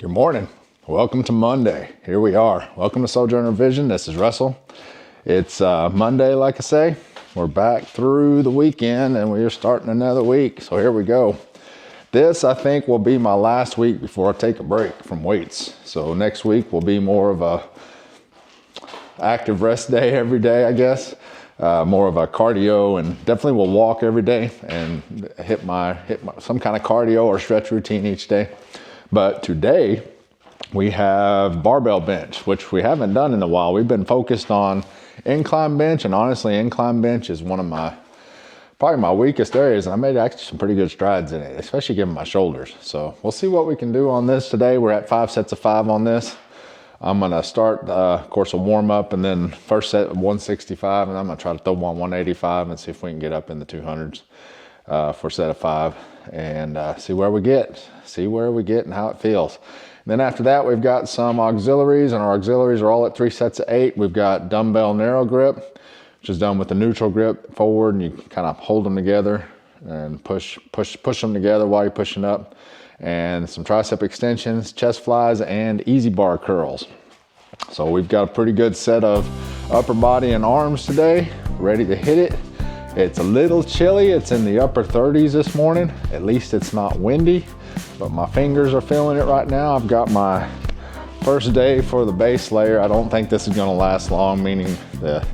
Good morning. Welcome to Monday. Here we are. Welcome to Sojourner Vision. This is Russell. It's Monday, like I say. We're back through the weekend and we are starting another week. So here we go. This, I think, will be my last week before I take a break from weights. So next week will be more of a active rest day every day, I guess. More of a cardio, and definitely will walk every day and hit some kind of cardio or stretch routine each day. But today we have barbell bench, which we haven't done in a while. We've been focused on incline bench, and honestly, incline bench is one of probably my weakest areas, and I made actually some pretty good strides in it, especially given my shoulders. So we'll see what we can do on this today. We're at 5 sets of 5 on this. I'm gonna start, of course, a warm up, and then first set 165, and I'm gonna try to throw one 185 and see if we can get up in the 200s for a set of 5, and see where we get and how it feels. And then after that, we've got some auxiliaries, and our auxiliaries are all at 3 sets of 8. We've got dumbbell narrow grip, which is done with the neutral grip forward, and you kind of hold them together and push them together while you're pushing up. And some tricep extensions, chest flies, and easy bar curls. So we've got a pretty good set of upper body and arms today, ready to hit it. It's a little chilly. It's in the upper 30s this morning. At least it's not windy, but my fingers are feeling it right now. I've got my first day for the base layer. I don't think this is gonna last long, meaning the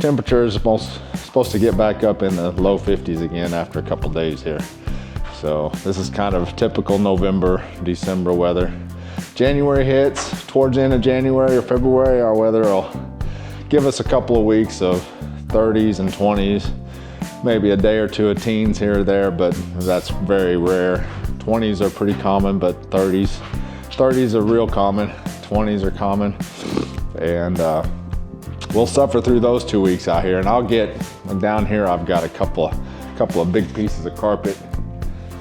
temperature is supposed to get back up in the low 50s again after a couple days here. So this is kind of typical November, December weather. January hits, towards the end of January or February, our weather will give us a couple of weeks of 30s and 20s, maybe a day or two of teens here or there, but that's very rare. 20s are pretty common, but 30s are real common, 20s are common. And we'll suffer through those 2 weeks out here. And I'll get down here, I've got a couple of big pieces of carpet,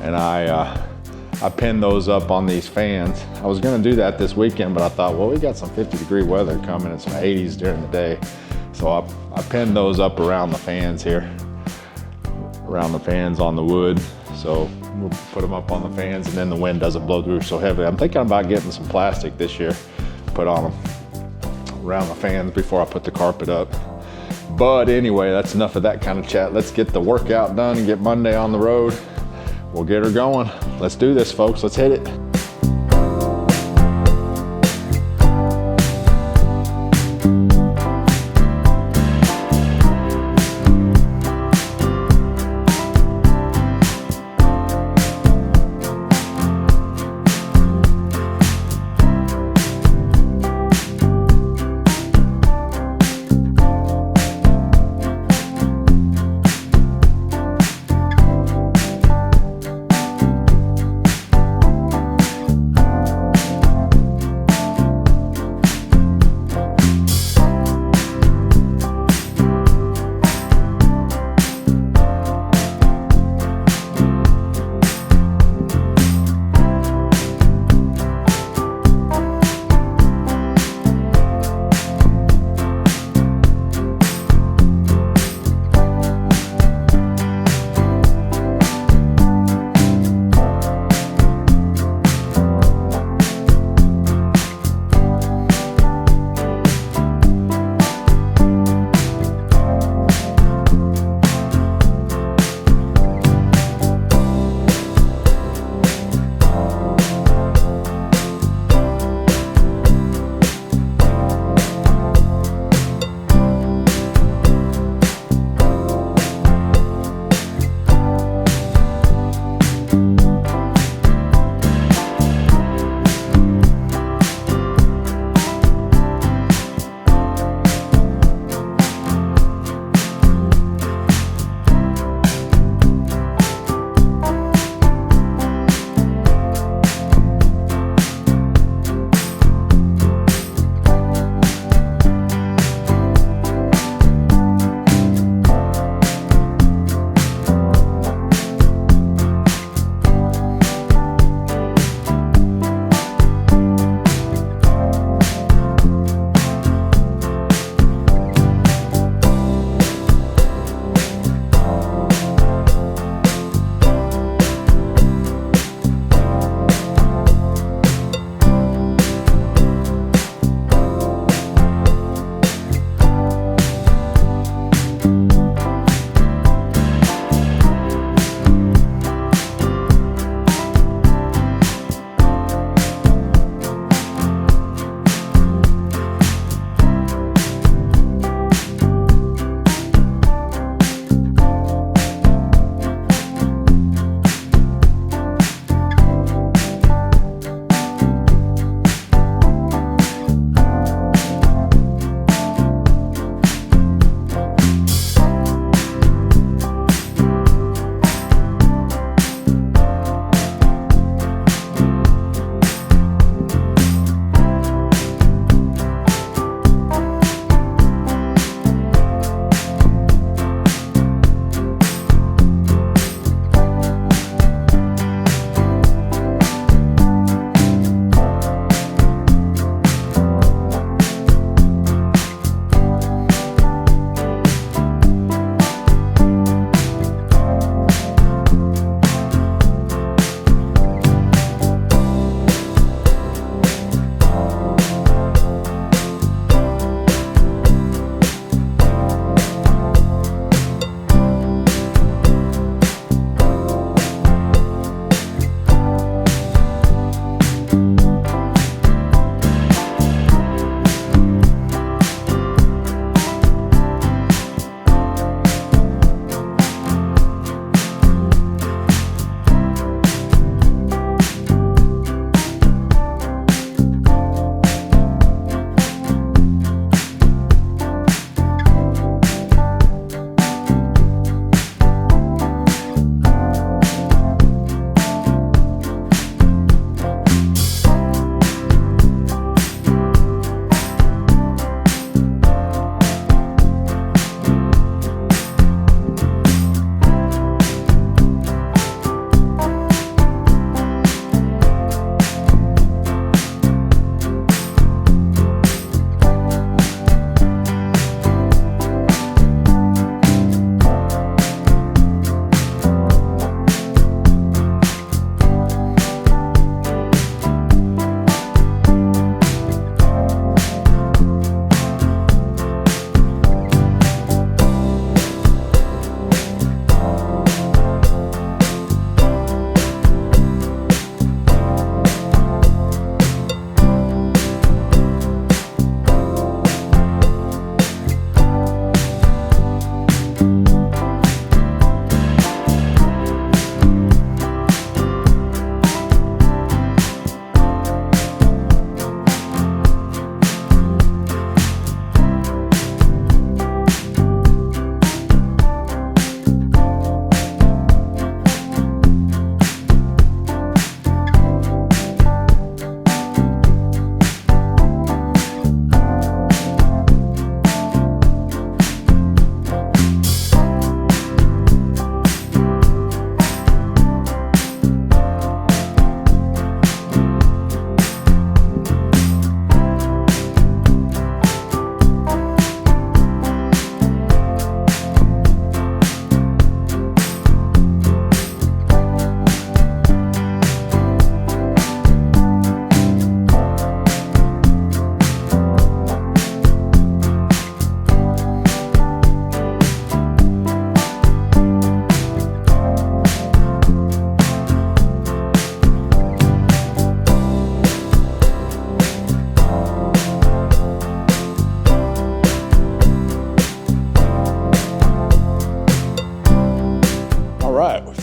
and I pinned those up on these fans. I was gonna do that this weekend, but I thought, well, we got some 50-degree weather coming and some 80s during the day. So I pinned those up around the fans here, around the fans on the wood. So we'll put them up on the fans, and then the wind doesn't blow through so heavily. I'm thinking about getting some plastic this year, put on them around the fans before I put the carpet up. But anyway, that's enough of that kind of chat. Let's get the workout done and get Monday on the road. We'll get her going. Let's do this, folks. Let's hit it.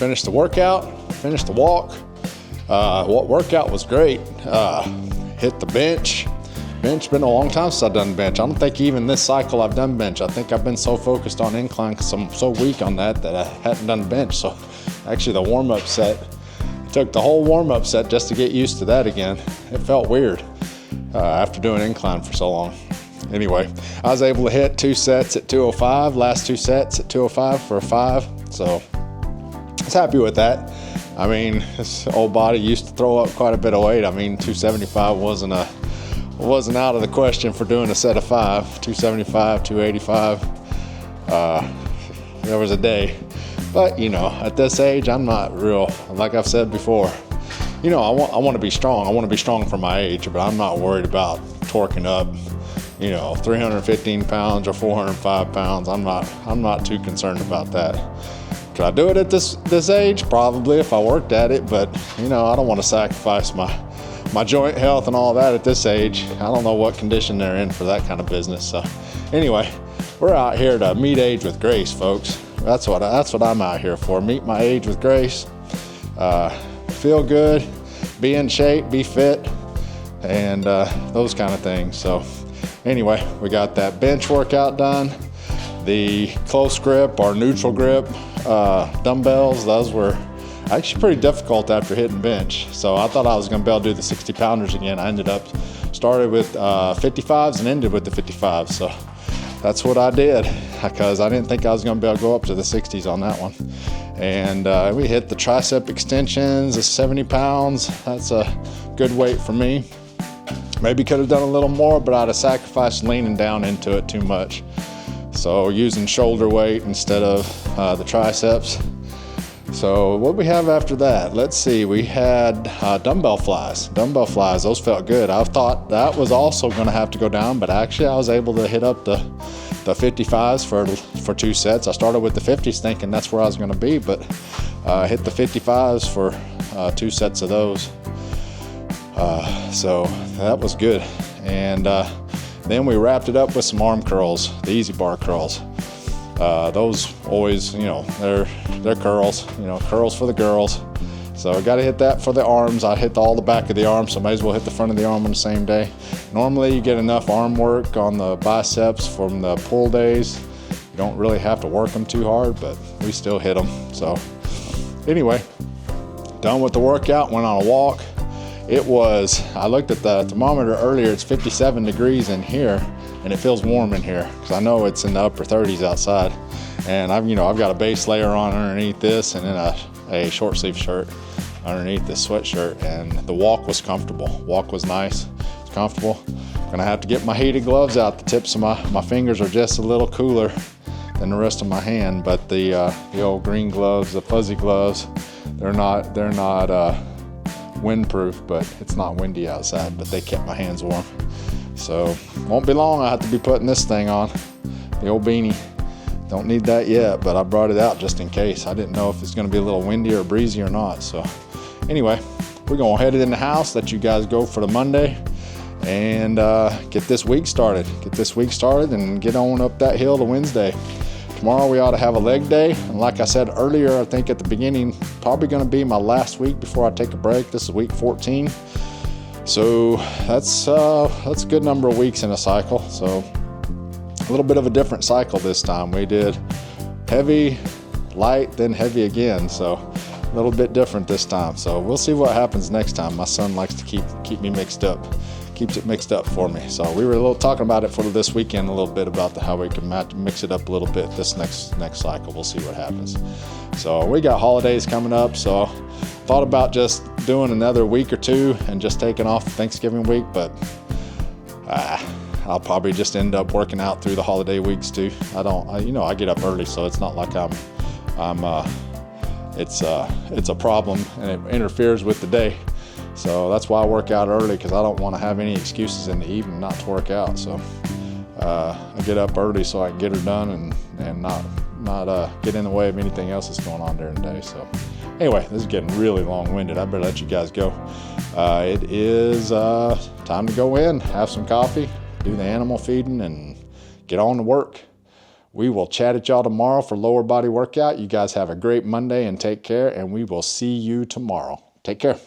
finished the workout, finished the walk. Workout was great. Hit the bench. Bench, been a long time since I've done bench. I don't think even this cycle I've done bench. I think I've been so focused on incline because I'm so weak on that I hadn't done bench. So actually the warm-up set, took the whole warm-up set just to get used to that again. It felt weird after doing incline for so long. Anyway, I was able to hit 2 sets at 205, last 2 sets at 205 for a 5. So I was happy with that. I mean, this old body used to throw up quite a bit of weight. I mean, 275 wasn't out of the question for doing a set of 5. 275, 285, there was a day. But, you know, at this age, I'm not real, like I've said before, you know, I want to be strong. I want to be strong for my age, but I'm not worried about torquing up, you know, 315 pounds or 405 pounds. I'm not too concerned about that. Could I do it at this age? Probably, if I worked at it, but, you know, I don't want to sacrifice my joint health and all that at this age. I don't know what condition they're in for that kind of business. So anyway, we're out here to meet age with grace, folks. That's what I'm out here for. Meet my age with grace. Feel good, be in shape, be fit, and those kind of things. So anyway, we got that bench workout done. The close grip or neutral grip dumbbells, those were actually pretty difficult after hitting bench. So I thought I was going to be able to do the 60 pounders again. I started with 55s and ended with the 55s. So that's what I did because I didn't think I was going to be able to go up to the 60s on that one. And we hit the tricep extensions at 70 pounds. That's a good weight for me. Maybe could have done a little more, but I'd have sacrificed leaning down into it too much. So using shoulder weight instead of the triceps. So what we have after that, let's see, we had dumbbell flies. Dumbbell flies, those felt good. I thought that was also going to have to go down, but actually I was able to hit up the 55s for 2 sets. I started with the 50s thinking that's where I was going to be, but hit the 55s for 2 sets of those. So that was good. And then we wrapped it up with some arm curls, the easy bar curls. Those always, you know, they're curls, you know, curls for the girls. So I got to hit that for the arms. I hit all the back of the arm, so might as well hit the front of the arm on the same day. Normally you get enough arm work on the biceps from the pull days. You don't really have to work them too hard, but we still hit them. So anyway, done with the workout, went on a walk. I looked at the thermometer earlier, it's 57 degrees in here, and it feels warm in here because I know it's in the upper 30s outside. And I've got a base layer on underneath this and then a short sleeve shirt underneath this sweatshirt, and the walk was comfortable. Walk was nice, it's comfortable. Gonna have to get my heated gloves out. The tips of my fingers are just a little cooler than the rest of my hand, but the old green gloves, the fuzzy gloves, they're not windproof, but it's not windy outside, but they kept my hands warm. So won't be long, I have to be putting this thing on, the old beanie. Don't need that yet, but I brought it out just in case. I didn't know if it's gonna be a little windy or breezy or not. So anyway, we're gonna head it in the house, let you guys go for the Monday, and get this week started and get on up that hill to Wednesday. Tomorrow we ought to have a leg day, and like I said earlier, I think at the beginning, probably gonna be my last week before I take a break. This is week 14. So that's a good number of weeks in a cycle. So a little bit of a different cycle this time. We did heavy, light, then heavy again. So a little bit different this time. So we'll see what happens next time. My son likes to keep me mixed up. Keeps it mixed up for me. So we were talking about it for this weekend a little bit about how we can mix it up a little bit this next cycle. We'll see what happens. So we got holidays coming up, so thought about just doing another week or two and just taking off Thanksgiving week, but I'll probably just end up working out through the holiday weeks too. I get up early, so it's not like it's a problem and it interferes with the day. So that's why I work out early, because I don't want to have any excuses in the evening not to work out. So I get up early so I can get her done and not get in the way of anything else that's going on during the day. So anyway, this is getting really long-winded. I better let you guys go. It is time to go in, have some coffee, do the animal feeding, and get on to work. We will chat at y'all tomorrow for lower body workout. You guys have a great Monday and take care, and we will see you tomorrow. Take care.